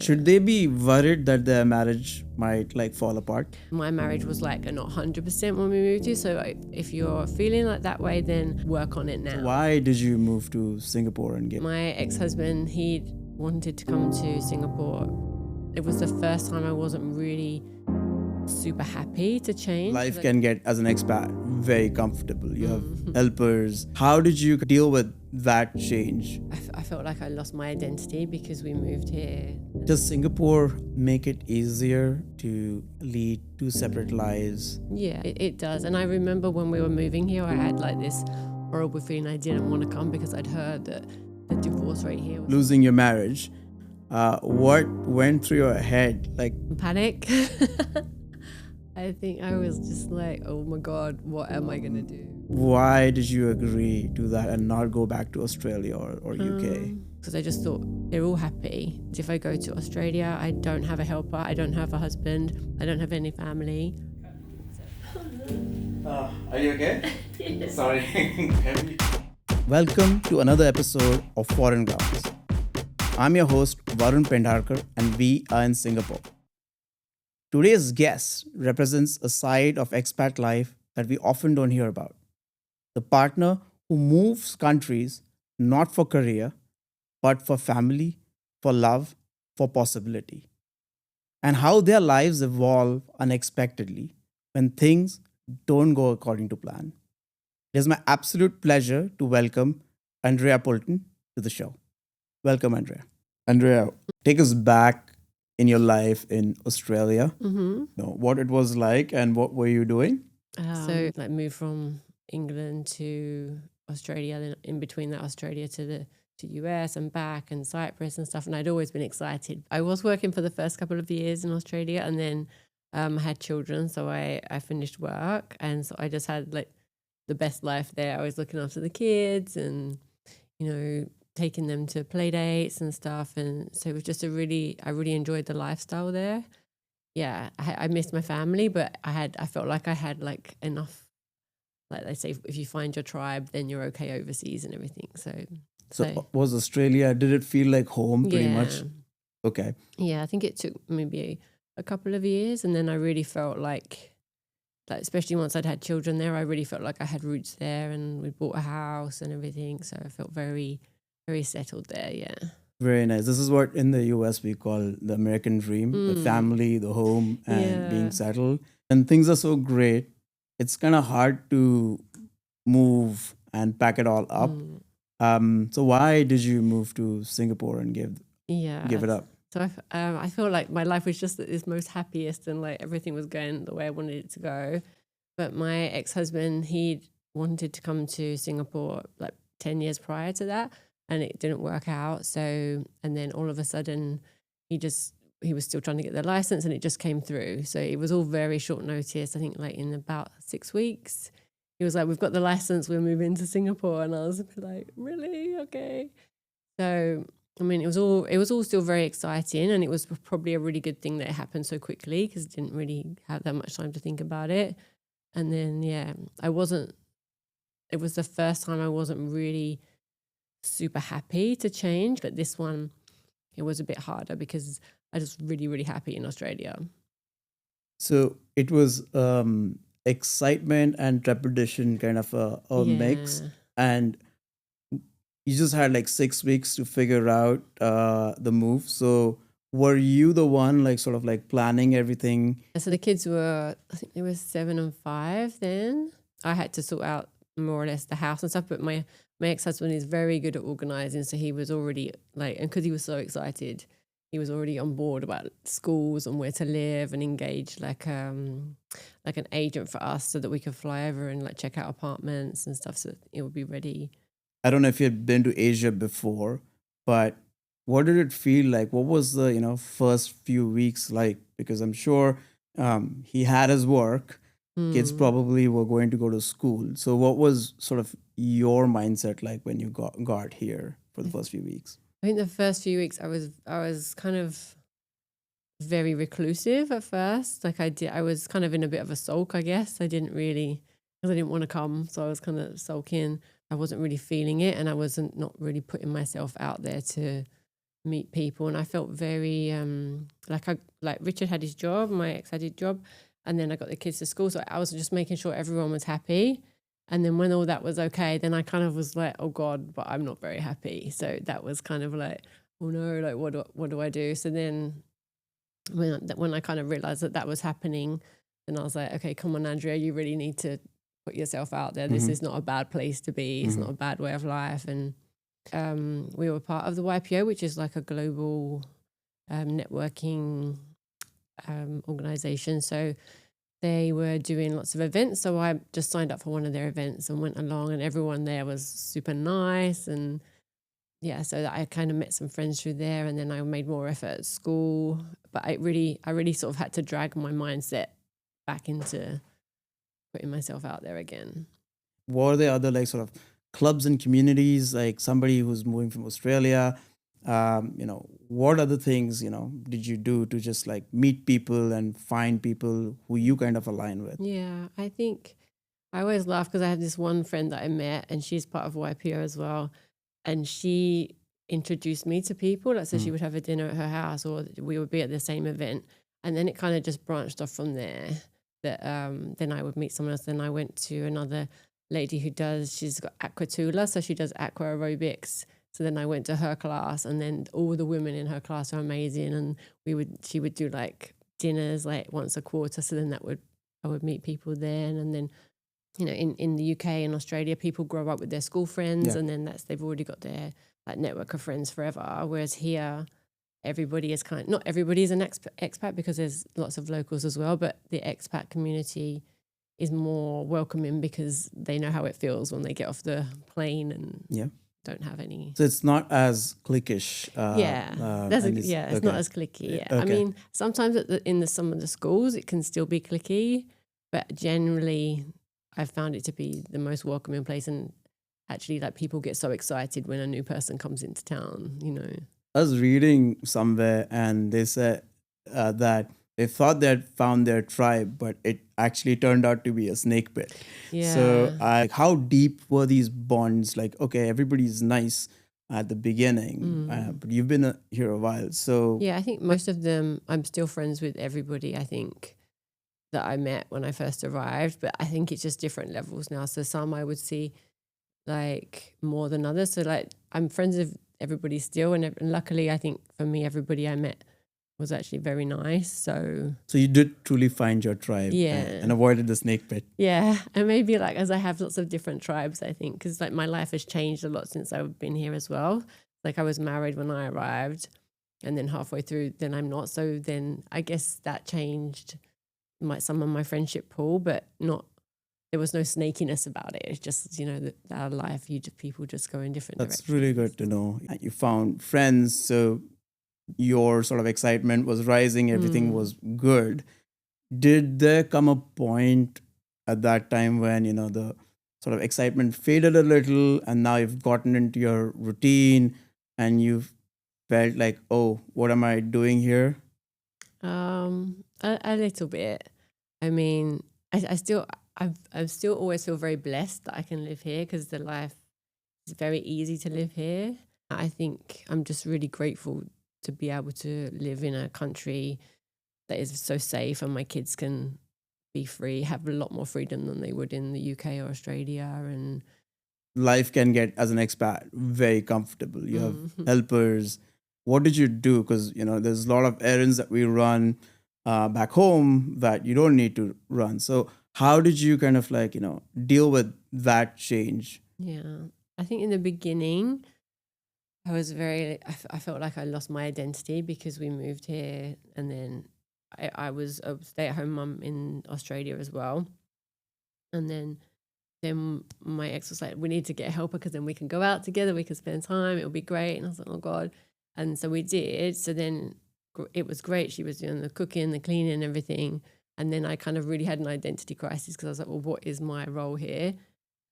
Should they be worried that their marriage might like fall apart? My marriage was like not 100% when we moved here. So if you're feeling like that way, then work on it now. So why did you move to Singapore and get? My ex-husband, he wanted to come to Singapore. It was the first time I wasn't really super happy to change. Life can get, as an expat, very comfortable. You have helpers. How did you deal with that change? I felt like I lost my identity because we moved here. Does Singapore make it easier to lead two separate lives? Yeah, it does. And I remember when we were moving here, I had like this horrible feeling I didn't want to come because I'd heard that the divorce rate here was Losing your marriage, what went through your head? Like, panic. I think I was just like, oh my God, what am I going to do? why did you agree to that and not go back to Australia or UK? Because I just thought they're all happy. If I go to Australia, I don't have a helper, I don't have a husband, I don't have any family. Are you okay? Sorry. Welcome to another episode of Foreign Grounds. I'm your host, Varun Pendharkar, and we are in Singapore. Today's guest represents a side of expat life that we often don't hear about. The partner who moves countries not for career, but for family, for love, for possibility. And how their lives evolve unexpectedly when things don't go according to plan. It is my absolute pleasure to welcome Andrea Pulton to the show. Welcome, Andrea. Andrea, take us back in your life in Australia. What it was like and what were you doing? So like moved from England to Australia, then in between that Australia to US and back and Cyprus and stuff. And I'd always been excited. I was working for the first couple of years in Australia and then I had children. So I finished work. And so I just had like the best life there. I was looking after the kids and, taking them to play dates and stuff. And so it was just I really enjoyed the lifestyle there. Yeah, I missed my family, but I felt like I had like enough, like they say, if you find your tribe, then you're okay overseas and everything. So Was Australia, did it feel like home pretty much? Okay. Yeah, I think it took maybe a couple of years. And then I really felt like especially once I'd had children there, I really felt like I had roots there and we bought a house and everything. So I felt very, very settled there, yeah. Very nice. This is what in the US we call the American dream, the family, the home, and being settled. And things are so great, it's kind of hard to move and pack it all up. So why did you move to Singapore and give it up? So I feel like my life was just at its most happiest and like everything was going the way I wanted it to go. But my ex-husband, he wanted to come to Singapore like 10 years prior to that and it didn't work out. So, and then all of a sudden he was still trying to get the license and it just came through. So it was all very short notice. I think like in about 6 weeks, he was like, we've got the license, we're moving to Singapore. And I was like, really? Okay. So I mean, it was all still very exciting and it was probably a really good thing that it happened so quickly because I didn't really have that much time to think about it. And then, it was the first time I wasn't really super happy to change. But this one, it was a bit harder because I was really, really happy in Australia. So it was excitement and trepidation, kind of a mix. And you just had like 6 weeks to figure out the move. So were you the one like sort of like planning everything? So the kids were, I think they were 7 and 5 then. I had to sort out more or less the house and stuff, but my ex-husband is very good at organising. So he was already like, and because he was so excited, he was already on board about schools and where to live and engage like an agent for us so that we could fly over and like check out apartments and stuff so it would be ready. I don't know if you've been to Asia before, but what did it feel like? What was the first few weeks like? Because I'm sure he had his work. Kids probably were going to go to school. So what was sort of your mindset like when you got here for the first few weeks? I think the first few weeks I was kind of very reclusive at first. Like I was kind of in a bit of a sulk, I guess. I didn't want to come, so I was kind of sulking. I wasn't really feeling it and I wasn't not really putting myself out there to meet people, and I felt very like Richard had his job, my ex had his job, and then I got the kids to school, so I was just making sure everyone was happy. And then when all that was okay, then I kind of was like, oh God, but I'm not very happy. So that was kind of like, oh no, like what do I do? So then when I kind of realized that was happening, then I was like, okay, come on, Andrea, you really need to put yourself out there. This is not a bad place to be. It's not a bad way of life. And we were part of the YPO, which is like a global networking organization. So they were doing lots of events. So I just signed up for one of their events and went along, and everyone there was super nice. And yeah, so I kind of met some friends through there, and then I made more effort at school. But I really sort of had to drag my mindset back into putting myself out there again. What are the other like sort of clubs and communities, like somebody who's moving from Australia? What other things, did you do to just like meet people and find people who you kind of align with? Yeah, I think I always laugh because I have this one friend that I met, and she's part of YPO as well. And she introduced me to people. Like, so she would have a dinner at her house, or we would be at the same event. And then it kind of just branched off from there. That then I would meet someone else. Then I went to another lady she's got aquatula, so she does aqua aerobics. So then I went to her class, and then all the women in her class are amazing. And she would do like dinners like once a quarter. So then I would meet people then. And then, in the UK and Australia, people grow up with their school friends, and then they've already got their like network of friends forever. Whereas here, everybody is not everybody is an expat, because there's lots of locals as well, but the expat community is more welcoming because they know how it feels when they get off the plane and don't have any. So it's not as cliquish. It's not as cliquey. Yeah, Okay. I mean, sometimes in some of the schools it can still be cliquey, but generally I've found it to be the most welcoming place. And actually, like, people get so excited when a new person comes into town. I was reading somewhere, and they said that they thought they had found their tribe, but it actually turned out to be a snake pit. Yeah. So, how deep were these bonds? Like, okay, everybody's nice at the beginning, but you've been here a while. So, yeah, I think most of them, I'm still friends with everybody, I think, that I met when I first arrived. But I think it's just different levels now. So some I would see like more than others. So like I'm friends with everybody still, and luckily I think for me everybody I met was actually very nice. So you did truly find your tribe, and avoided the snake pit. Yeah, and maybe like as I have lots of different tribes, I think, because like my life has changed a lot since I've been here as well. Like I was married when I arrived, and then halfway through then I'm not. So then I guess that changed some of my friendship pool, but not. There was no snakiness about it. It's just, our life, people just go in different directions. That's really good to know. You found friends, so your sort of excitement was rising, everything was good. Did there come a point at that time when, the sort of excitement faded a little, and now you've gotten into your routine and you've felt like, oh, what am I doing here? A little bit. I mean, I still always feel very blessed that I can live here, because the life is very easy to live here. I think I'm just really grateful to be able to live in a country that is so safe, and my kids can be free, have a lot more freedom than they would in the UK or Australia. And life can get, as an expat, very comfortable. You have helpers. What did you do? Because, there's a lot of errands that we run back home that you don't need to run. So how did you kind of like, deal with that change? Yeah, I think in the beginning, I felt like I lost my identity because we moved here, and then I was a stay-at-home mum in Australia as well. And then my ex was like, we need to get a helper, because then we can go out together, we can spend time, it'll be great. And I was like, oh God. And so we did. So then it was great. She was doing the cooking, the cleaning and everything. And then I kind of really had an identity crisis, because I was like, well, what is my role here?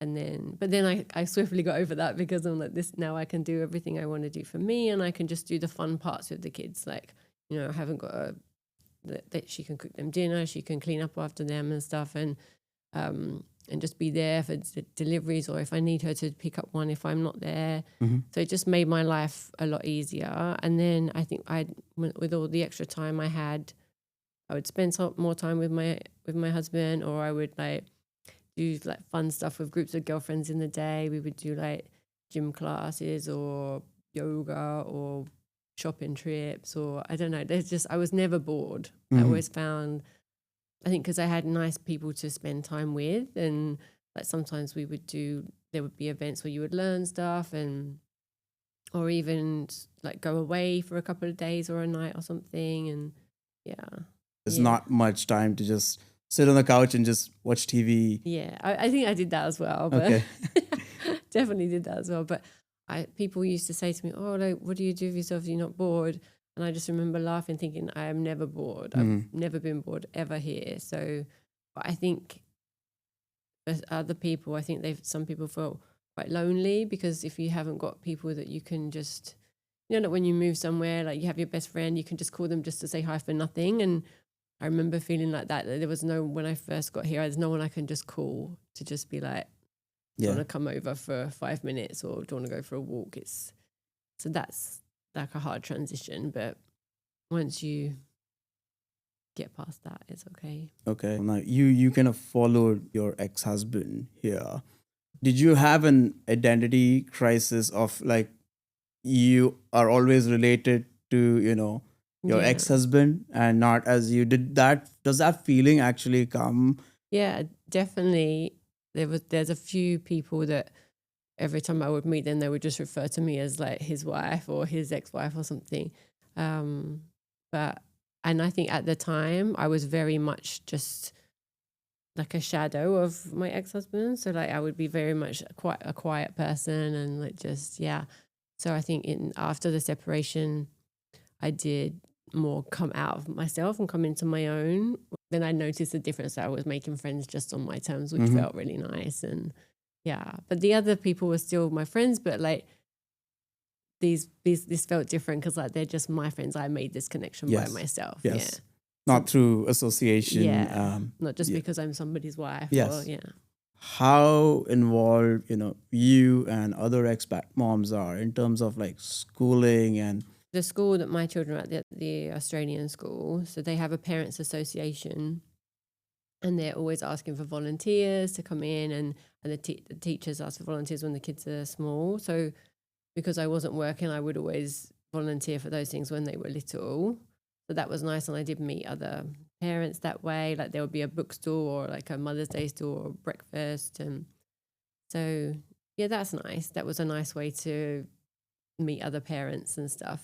But then I swiftly got over that, because I'm like, now I can do everything I want to do for me, and I can just do the fun parts with the kids. Like, I haven't got that she can cook them dinner, she can clean up after them and stuff. And and just be there for deliveries, or if I need her to pick up one if I'm not there. Mm-hmm. So it just made my life a lot easier. And then I think with all the extra time I had, I would spend some more time with my husband, or I would like do like fun stuff with groups of girlfriends in the day. We would do like gym classes or yoga or shopping trips, or I don't know. I was never bored. I always found, I think because I had nice people to spend time with, and like sometimes there would be events where you would learn stuff, and or even like go away for a couple of days or a night or something. And There's not much time to just sit on the couch and just watch TV. Yeah, I think I did that as well. But Okay. definitely did that as well. But people used to say to me, "Oh, like, what do you do with yourself if you're not bored?" And I just remember laughing, thinking, "I am never bored. I've never been bored ever here." So, but I think for other people, I think some people feel quite lonely, because if you haven't got people that you can just, like when you move somewhere, like you have your best friend, you can just call them just to say hi for nothing. And I remember feeling like that there was when I first got here, there's no one I can just call to just be like, do you want to come over for 5 minutes, or do you want to go for a walk? So that's like a hard transition, but once you get past that, it's okay. Okay. Now you kind of followed your ex-husband here. Did you have an identity crisis of like you are always related to, your ex-husband and not as you? Does that feeling actually come? Yeah, definitely. There's a few people that every time I would meet them, they would just refer to me as like his wife or his ex-wife or something. And I think at the time I was very much just like a shadow of my ex-husband. So like I would be very much quite a quiet person, and like just, yeah. So I think after the separation, I did more come out of myself and come into my own. Then I noticed the difference that I was making friends just on my terms, which felt really nice. And yeah, but the other people were still my friends, but like this felt different because like they're just my friends. I made this connection by myself. Yes. Yeah. Not through association. Yeah. Not just because I'm somebody's wife. Yes. Or, yeah. How involved, you and other expat moms are in terms of like schooling and the school that my children are at, the Australian school, so they have a parents association, and they're always asking for volunteers to come in, and the teachers ask for volunteers when the kids are small. So because I wasn't working, I would always volunteer for those things when they were little. So that was nice, and I did meet other parents that way. Like there would be a bookstore or like a Mother's Day store or breakfast, and so yeah, that's nice. That was a nice way to meet other parents and stuff.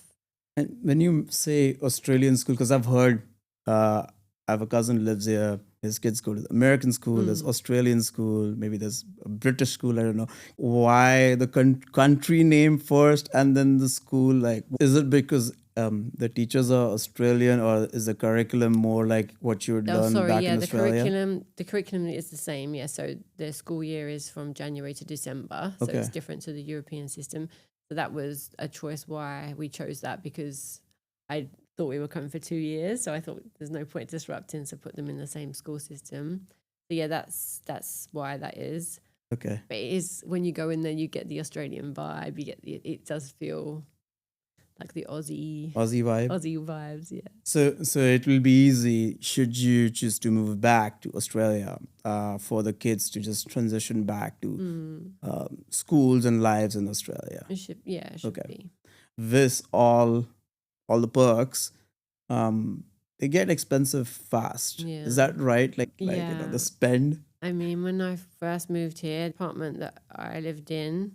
And when you say Australian school, because I've heard, I have a cousin who lives here. His kids go to the American school. There's Australian school. Maybe there's a British school. I don't know why the country name first and then the school. Like, is it because the teachers are Australian, or is the curriculum more like what you would learn back in Australia? The curriculum is the same. Yeah, so the school year is from January to December, so it's different to the European system. So that was a choice why we chose that, because I thought we were coming for 2 years. So I thought there's no point disrupting, so put them in the same school system. So yeah, that's why that is. Okay. But it is, when you go in there, you get the Australian vibe. You get it does feel like the Aussie vibe. Aussie vibes, yeah. So it will be easy should you choose to move back to Australia for the kids to just transition back to schools and lives in Australia. It should be. With all the perks, they get expensive fast. Yeah. Is that right? Like the spend. I mean, when I first moved here, the apartment that I lived in,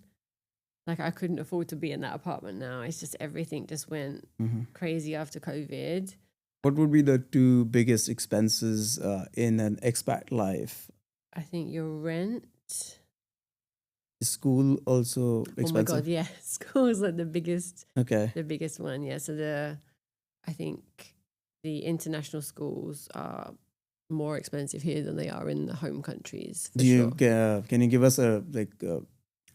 like I couldn't afford to be in that apartment now. It's just everything just went crazy after COVID. What would be the two biggest expenses in an expat life? I think your rent. Is school also expensive? Oh my God, yeah. School is like the biggest. Okay. The biggest one, yeah. So I think the international schools are more expensive here than they are in the home countries. Can you give us a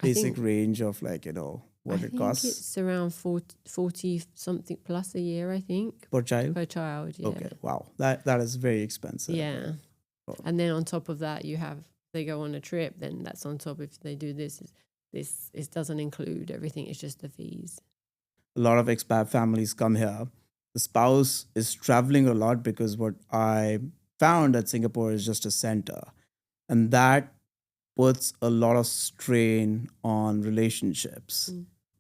basic range of what it costs? It's around 40 something plus a year, I think. Per child? Per child, yeah. Okay, wow. That is very expensive. Yeah. And then on top of that, you have they go on a trip, then that's on top. If they do this it doesn't include everything. It's just the fees. A lot of expat families come here. The spouse is traveling a lot because what I found that Singapore is just a center, and that puts a lot of strain on relationships.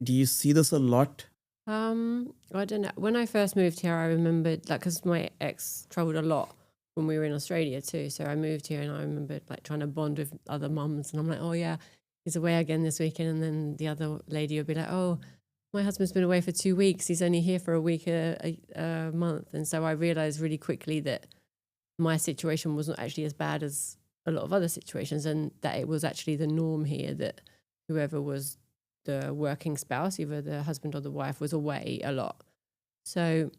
Do you see this a lot? I don't know. When I first moved here, I remembered like because my ex traveled a lot when we were in Australia too. So I moved here and I remembered like trying to bond with other mums, and I'm like, oh yeah, he's away again this weekend, and then the other lady would be like, oh, my husband's been away for 2 weeks. He's only here for a week a month, and so I realized really quickly that my situation wasn't actually as bad as a lot of other situations, and that it was actually the norm here that whoever was the working spouse, either the husband or the wife, was away a lot. So,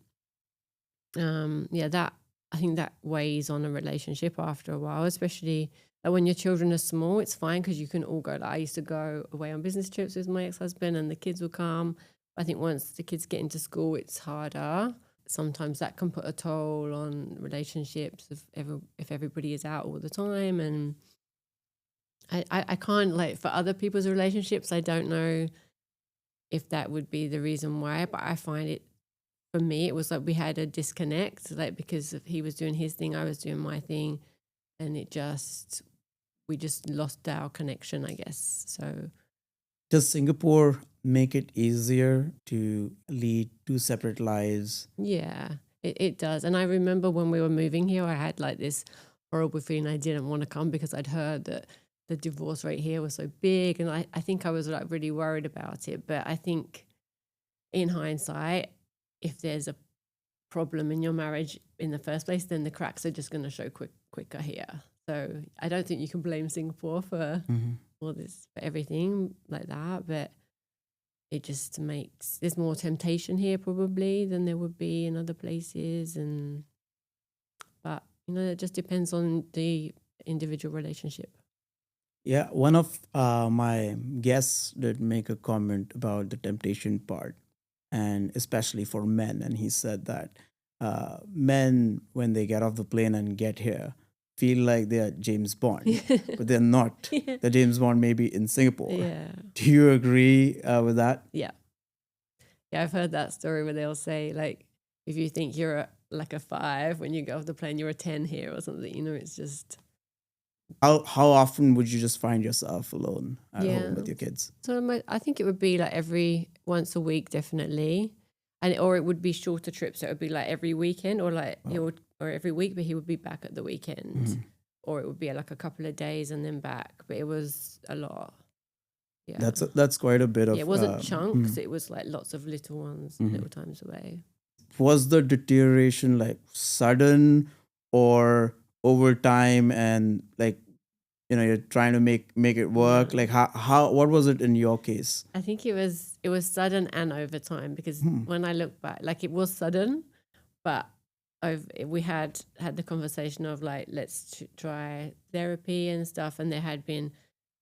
that I think that weighs on a relationship after a while, especially when your children are small. It's fine because you can all go. Like I used to go away on business trips with my ex-husband, and the kids will come. I think once the kids get into school, it's harder. Sometimes that can put a toll on relationships if everybody is out all the time. And I can't, like, for other people's relationships, I don't know if that would be the reason why, but I find it, for me, it was like we had a disconnect, like because he was doing his thing, I was doing my thing, and we just lost our connection, I guess. So Does Singapore make it easier to lead two separate lives? yeah, it does. And I remember when we were moving here, I had like this horrible feeling I didn't want to come because I'd heard that the divorce rate here was so big, and I think I was like really worried about it. But I think in hindsight, if there's a problem in your marriage in the first place, then the cracks are just going to show quicker here. So I don't think you can blame Singapore for all this, for everything like that. But it just makes, there's more temptation here probably than there would be in other places. But it just depends on the individual relationship. Yeah, one of my guests did make a comment about the temptation part, and especially for men. And he said that men, when they get off the plane and get here, feel like they are James Bond, but they're not. Yeah. The James Bond maybe in Singapore. Yeah. Do you agree with that? Yeah. Yeah, I've heard that story where they'll say, like, if you think you're like a 5 when you go off the plane, you're a 10 here or something. It's just. How often would you just find yourself alone at home with Yeah. your kids? So I think it would be like once a week, definitely. Or it would be shorter trips. So it would be like every weekend or like or every week, but he would be back at the weekend. Or it would be like a couple of days and then back. But it was a lot. Yeah. That's quite a bit of. Yeah, it wasn't chunks. It was like lots of little ones, little times away. Was the deterioration like sudden or over time, and like you're trying to make it work? Like how what was it in your case? I think it was sudden and over time, because when I look back, like it was sudden, but we had the conversation of like, let's try therapy and stuff, and there had been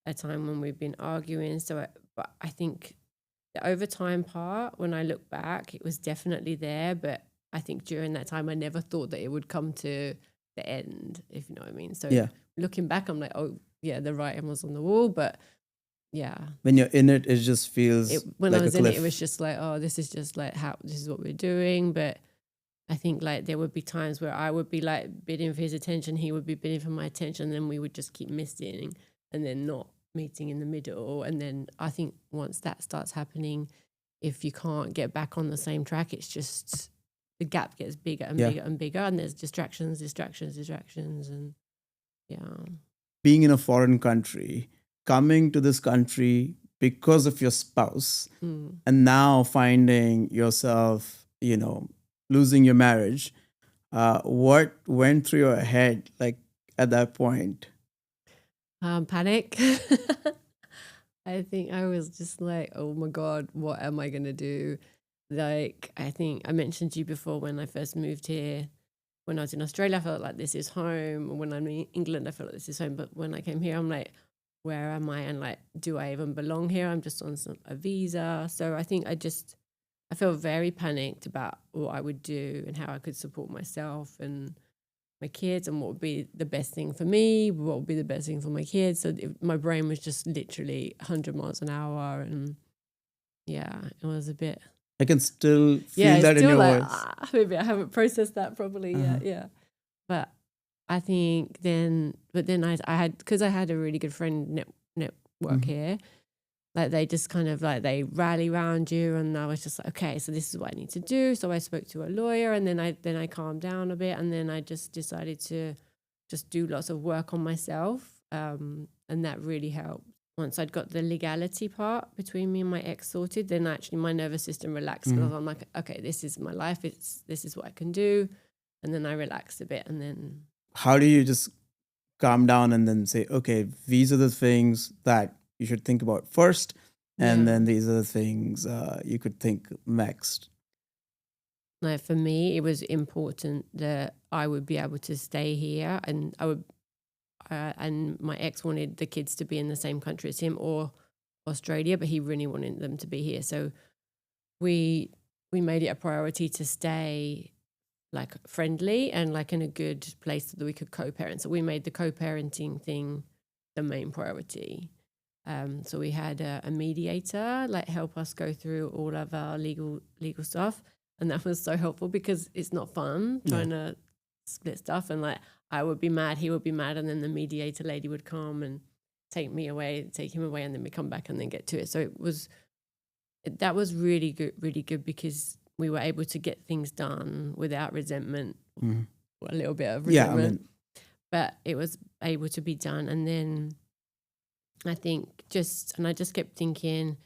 a time when we've been arguing. So, but I think the overtime part, when I look back, it was definitely there. But I think during that time, I never thought that it would come to the end, if you know what I mean. So looking back, I'm like, oh yeah, the writing was on the wall. But yeah, when you're in it, it just feels when like I was a in cliff. it was just like, oh, this is just like this is what we're doing. But I think like there would be times where I would be like bidding for his attention, he would be bidding for my attention, and then we would just keep missing and then not meeting in the middle. And then I think once that starts happening, if you can't get back on the same track, it's just the gap gets bigger and bigger and bigger, and there's distractions, and being in a foreign country, coming to this country because of your spouse, and now finding yourself, losing your marriage. What went through your head like at that point? Panic. I think I was just like, oh my God, what am I going to do? Like, I think I mentioned to you before, when I first moved here, when I was in Australia, I felt like this is home. And when I'm in England, I felt like this is home. But when I came here, I'm like, where am I? And like, do I even belong here? I'm just on a visa. So I think I felt very panicked about what I would do and how I could support myself and my kids and what would be the best thing for me, what would be the best thing for my kids. So my brain was just literally 100 miles an hour. And yeah, it was a bit. I can still Yeah, feel it's that in still your like, voice. maybe I haven't processed that properly Uh-huh. yet. Yeah. But I think then I had, because I had a really good friend network here, like they just kind of like, they rally around you, and I was just like, okay, so this is what I need to do. So I spoke to a lawyer, and then I calmed down a bit, and then I just decided to just do lots of work on myself, and that really helped. Once I'd got the legality part between me and my ex sorted, then actually my nervous system relaxed, because I'm like, okay, this is my life, this is what I can do, and then I relaxed a bit, and then How do you just calm down and then say, okay, these are the things that you should think about first, and then these are the things you could think next? like for me, it was important that I would be able to stay here, and I would, and my ex wanted the kids to be in the same country as him or Australia, but he really wanted them to be here. So we made it a priority to stay like friendly and like in a good place so that we could co-parent. So we made the co-parenting thing the main priority. So we had a mediator like help us go through all of our legal stuff, and that was so helpful because it's not fun trying to split stuff, and like I would be mad, he would be mad, and then the mediator lady would come and take him away, and then we come back and then get to it. So that was really good because we were able to get things done without resentment, Mhm. or a little bit of Yeah, I resentment, mean, but it was able to be done. And then I think I just kept thinking,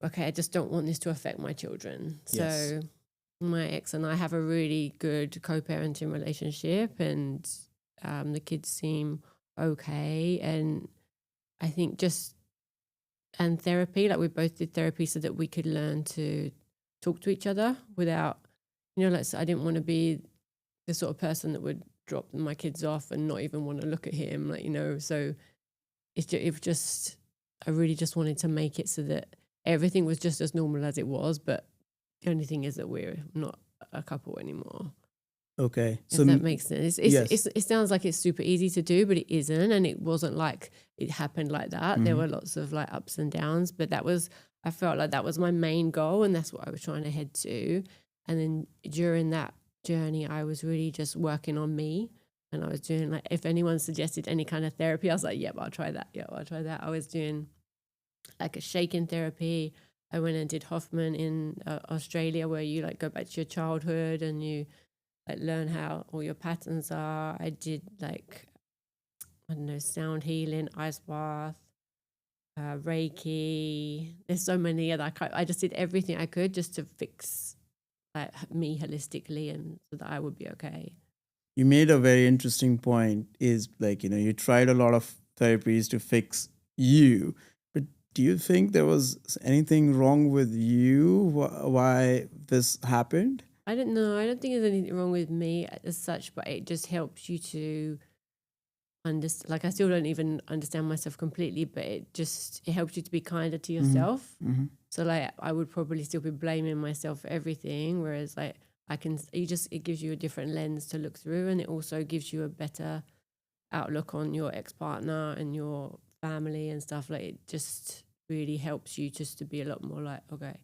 okay, I just don't want this to affect my children. Yes. So my ex and I have a really good co-parenting relationship, and the kids seem okay. And I think and therapy, like we both did therapy so that we could learn to talk to each other without, like, so I didn't want to be the sort of person that would drop my kids off and not even want to look at him, like, so I really just wanted to make it so that everything was just as normal as it was, but the only thing is that we're not a couple anymore. Okay. If that makes sense. Yes. It sounds like it's super easy to do, but it isn't. And it wasn't like it happened like that. There were lots of like ups and downs, but I felt like that was my main goal, and that's what I was trying to head to. And then during that journey, I was really just working on me. And I was doing, like, if anyone suggested any kind of therapy, I was like, yep, I'll try that. Yeah, I'll try that. I was doing like a shaking therapy. I went and did Hoffman in Australia, where you like go back to your childhood and you like learn how all your patterns are. I did like, I don't know, sound healing, ice bath, Reiki. There's so many other. I just did everything I could just to fix like me holistically, and so that I would be okay. You made a very interesting point, is like, you tried a lot of therapies to fix you, but do you think there was anything wrong with you? Why this happened? I don't know. I don't think there's anything wrong with me as such, but it just helps you to understand. Like, I still don't even understand myself completely, but it helps you to be kinder to yourself. So like, I would probably still be blaming myself for everything, whereas like it gives you a different lens to look through, and it also gives you a better outlook on your ex-partner and your family and stuff. Like, it just really helps you just to be a lot more like, okay,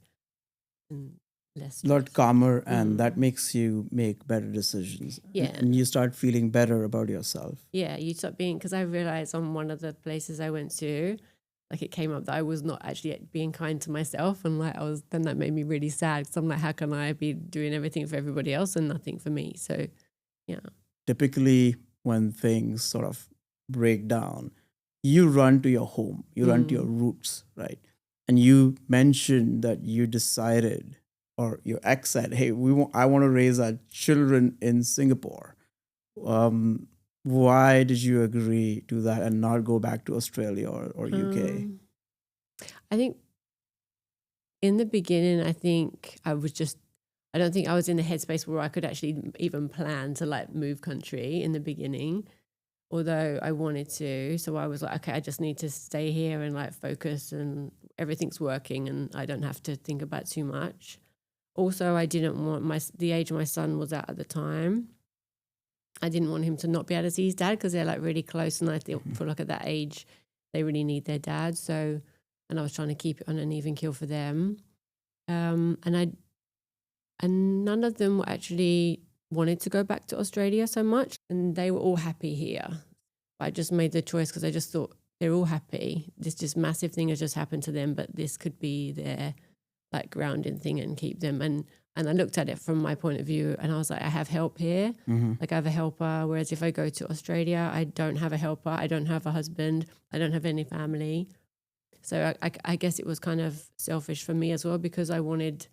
and less A lot stressed. calmer, and that makes you make better decisions. Yeah. And you start feeling better about yourself. Yeah, you stop being, because I realized on one of the places I went to, like, it came up that I was not actually being kind to myself, and like then that made me really sad, because I'm like, how can I be doing everything for everybody else and nothing for me? So yeah. Typically, when things sort of break down, you run to your home, you run to your roots, right? And you mentioned that you decided, or your ex said, "Hey, I want to raise our children in Singapore." Why did you agree to that and not go back to Australia or UK? I think in the beginning, I don't think I was in the headspace where I could actually even plan to like move country in the beginning, although I wanted to. So I was like, okay, I just need to stay here and like focus, and everything's working and I don't have to think about too much. Also, I didn't want the age my son was at the time. I didn't want him to not be able to see his dad because they're like really close, and I feel like at that age they really need their dad. So, and I was trying to keep it on an even keel for them. And none of them actually wanted to go back to Australia so much, and they were all happy here. I just made the choice because I just thought they're all happy. This just massive thing has just happened to them, but this could be their like grounding thing and keep them. And I looked at it from my point of view, and I was like, I have help here. Like I have a helper. Whereas if I go to Australia, I don't have a helper. I don't have a husband. I don't have any family. So I guess it was kind of selfish for me as well, because I wanted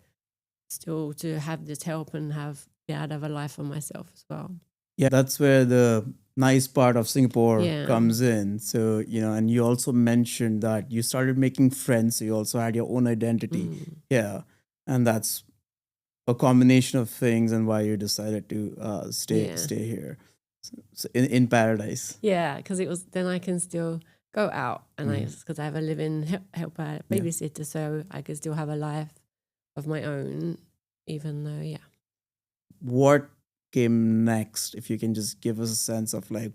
still to have this help and have a life for myself as well. Yeah, that's where the nice part of Singapore Yeah. comes in. So, and you also mentioned that you started making friends. So you also had your own identity. Yeah. And that's a combination of things and why you decided to stay here. So in paradise. Yeah, because it was, then I can still go out, and because I have a living helper, babysitter, so I could still have a life of my own, even though, What came next? If you can just give us a sense of like,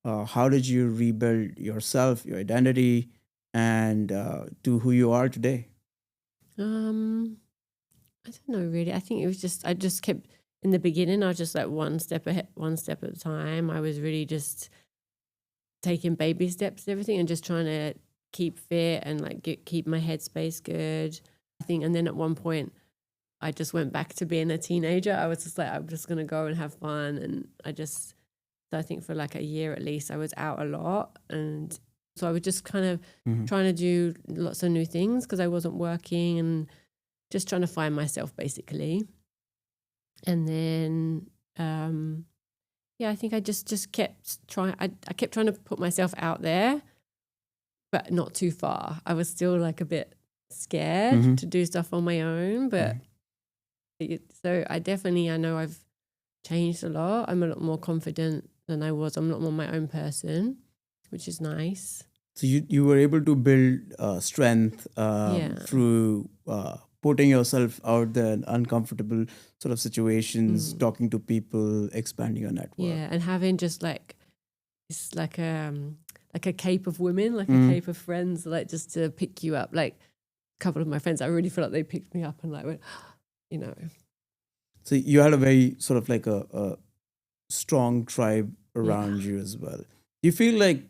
how did you rebuild yourself, your identity, and to who you are today? I don't know really. I think it was just, I just kept, in the beginning, I was just like one step ahead, one step at a time. I was really just taking baby steps and everything, and just trying to keep fit and like keep my headspace good, I think. And then at one point I just went back to being a teenager. I was just like, I'm just going to go and have fun. And I think for like a year at least, I was out a lot. And so I was just kind of trying to do lots of new things because I wasn't working, and just trying to find myself basically. And then, I think I just kept trying. I kept trying to put myself out there, but not too far. I was still like a bit scared to do stuff on my own, but so I know I've changed a lot. I'm a lot more confident than I was. I'm a lot more my own person, which is nice. So you were able to build strength through putting yourself out there in uncomfortable sort of situations, talking to people, expanding your network. Yeah, and having just like it's like a cape of women, like a cape of friends, like just to pick you up. Like a couple of my friends, I really feel like they picked me up and like went, So you had a very sort of like a strong tribe around you as well. Do you feel like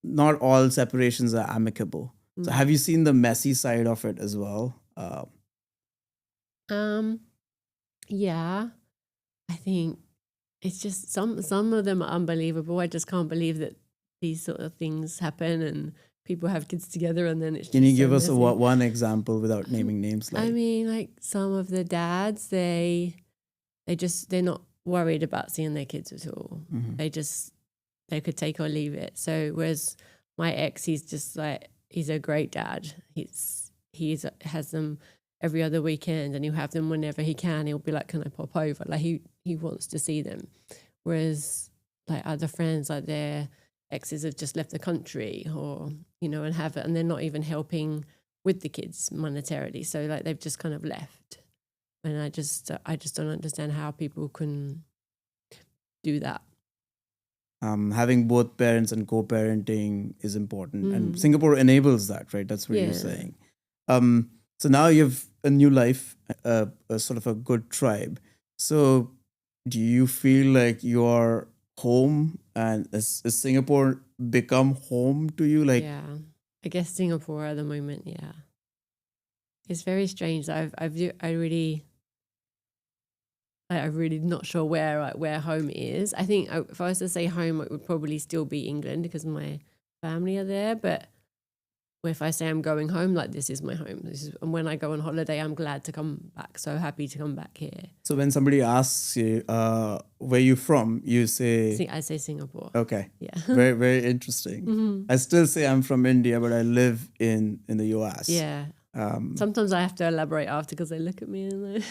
not all separations are amicable? So have you seen the messy side of it as well? Yeah, I think it's just some of them are unbelievable. I just can't believe that these sort of things happen and people have kids together, and then it's Can you give so us messy. one example without naming names? I mean, like some of the dads, they're not worried about seeing their kids at all. They could take or leave it. So whereas my ex, he's just like, he's a great dad. He has them every other weekend, and he'll have them whenever he can. He'll be like, can I pop over? Like he wants to see them. Whereas like other friends, like their exes have just left the country, or and they're not even helping with the kids monetarily. So like they've just kind of left. And I just don't understand how people can do that. Having both parents and co-parenting is important, and Singapore enables that, right? That's what you're saying. So now you have a new life, a sort of a good tribe. So do you feel like you're home, and is Singapore become home to you? Like, yeah, I guess Singapore at the moment, it's very strange. I'm really not sure where home is. I think if I was to say home, it would probably still be England because my family are there. But if I say I'm going home, like this is my home. And when I go on holiday, I'm glad to come back. So happy to come back here. so when somebody asks you, where you from, you say... I say Singapore. Okay. Yeah. Very, very interesting. I still say I'm from India, but I live in the US. Yeah. Sometimes I have to elaborate after because they look at me and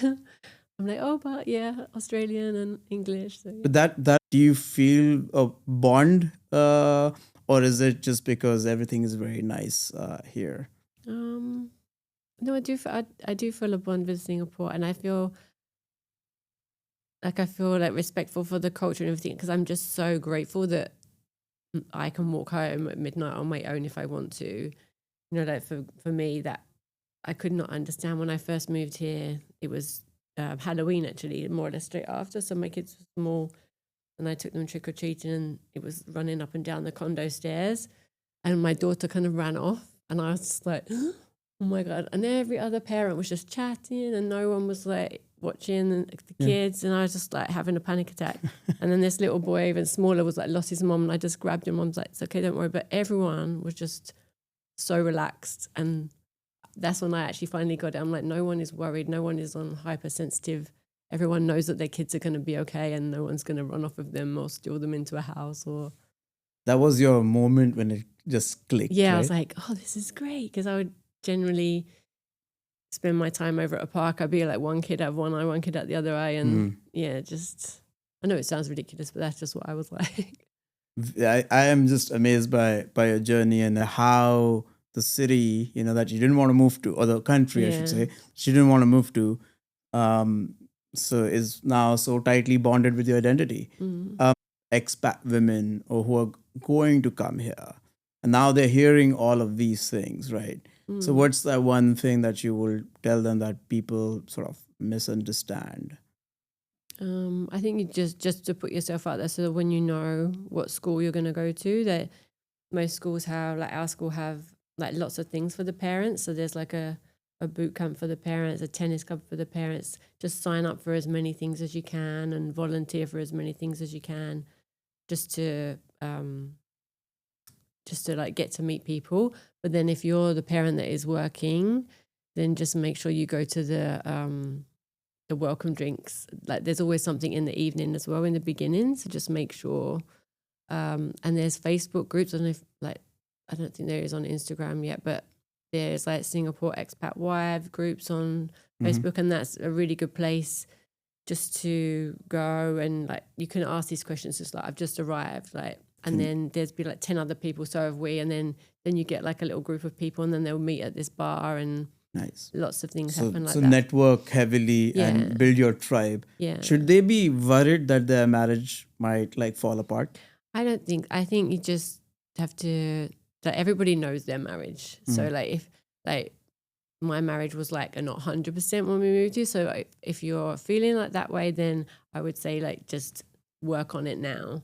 I'm like, oh, but yeah, Australian and English. So, yeah. But that do you feel a bond, or is it just because everything is very nice here? No, I do feel a bond with Singapore, and I feel like I feel like respectful for the culture and everything, because I'm just so grateful that I can walk home at midnight on my own if I want to. You know, like for me, that I could not understand when I first moved here. It was Halloween, actually, more or less straight after. So my kids were small and I took them trick-or-treating, and it was running up and down the condo stairs, and my daughter kind of ran off, and I was just like, oh my God. And every other parent was just chatting and no one was like watching the kids, and I was just like having a panic attack. And then this little boy, even smaller, was like lost his mom, and I just grabbed him. I was like, it's okay, don't worry. But everyone was just so relaxed, and that's when I actually finally got it. I'm like, no one is worried, no one is on hypersensitive. Everyone knows that their kids are going to be okay, and no one's going to run off with them or steal them into a house. Or That was your moment when it just clicked. yeah, right? I was like, oh, this is great, because I would generally spend my time over at a park. I'd be like one kid out of one eye, one kid out the other eye, and yeah, just I know it sounds ridiculous, but that's just what I was like. I am just amazed by your journey and how the city, that you didn't want to move to, or the country, I should Yeah. say, she didn't want to move to, so is now so tightly bonded with your identity. Expat women or who are going to come here, and now they're hearing all of these things, right? So what's that one thing that you will tell them that people sort of misunderstand? I think you just to put yourself out there, so that when you know what school you're going to go to, that most schools have, like our school have like lots of things for the parents. So there's like a boot camp for the parents, a tennis club for the parents. Just sign up for as many things as you can and volunteer for as many things as you can, just to like get to meet people. But then if you're the parent that is working, then just make sure you go to the welcome drinks. Like there's always something in the evening as well in the beginning, so just make sure. And there's Facebook groups. I don't know if, like, I don't think there is on Instagram yet, but there's like Singapore expat wife groups on Facebook, and that's a really good place just to go, and like you can ask these questions, just like I've just arrived, like, and then there's be like 10 other people, so have we, and then you get like a little group of people, and then they'll meet at this bar, and Nice. lots of things So, happen like so that. network heavily and build your tribe. Yeah. Should they be worried that their marriage might like fall apart? I think you just have to, like, everybody knows their marriage. So like if like my marriage was like not 100% when we moved here. So like, if you're feeling like that way, then I would say like just work on it now.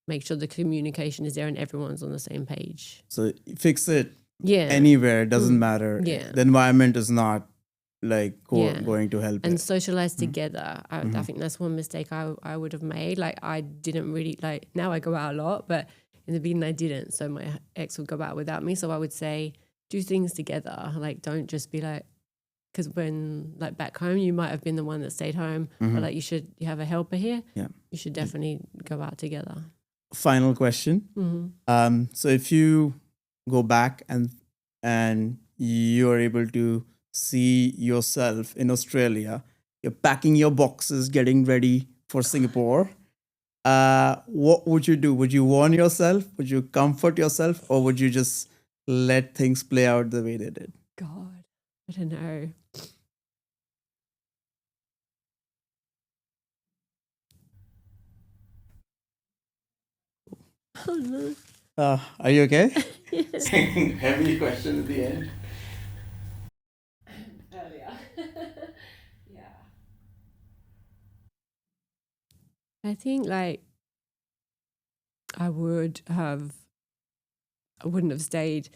Make sure the communication is there and everyone's on the same page. So fix it Yeah. anywhere, it doesn't matter. Yeah. The environment is not like Yeah. going to help And it. socialize together. I think that's one mistake I would have made. Like I didn't really, like, now I go out a lot, but in the beginning I didn't. So my ex would go out without me. So I would say, do things together. Like don't just be like, because when like back home, you might have been the one that stayed home, but like you have a helper here. Yeah. You should definitely go out together. Final question. So if you go back and you're able to see yourself in Australia, you're packing your boxes, getting ready for Singapore, what would you do? Would you warn yourself? Would you comfort yourself? Or would you just let things play out the way they did? God, I don't know. Oh no. Are you okay? Heavy question at the end. Earlier. Yeah. I think like I wouldn't have stayed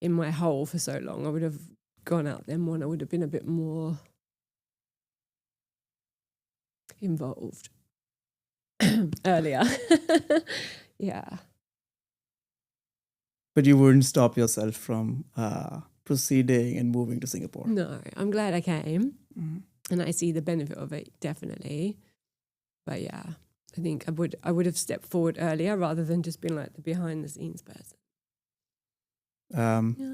in my hole for so long. I would have gone out there more, and I would have been a bit more involved earlier. Yeah. But you wouldn't stop yourself from proceeding and moving to Singapore. No, I'm glad I came, and I see the benefit of it, definitely. But yeah, I think I would have stepped forward earlier rather than just being like the behind the scenes person.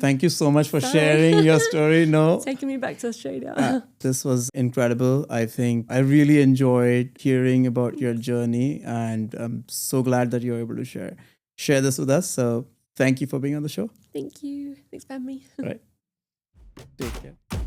Thank you so much for Sorry. sharing your story. No, Taking me back to Australia. this was incredible. I think I really enjoyed hearing about your journey, and I'm so glad that you're able to share this with us. So thank you for being on the show. Thank you. Thanks for having me. Right. Take care.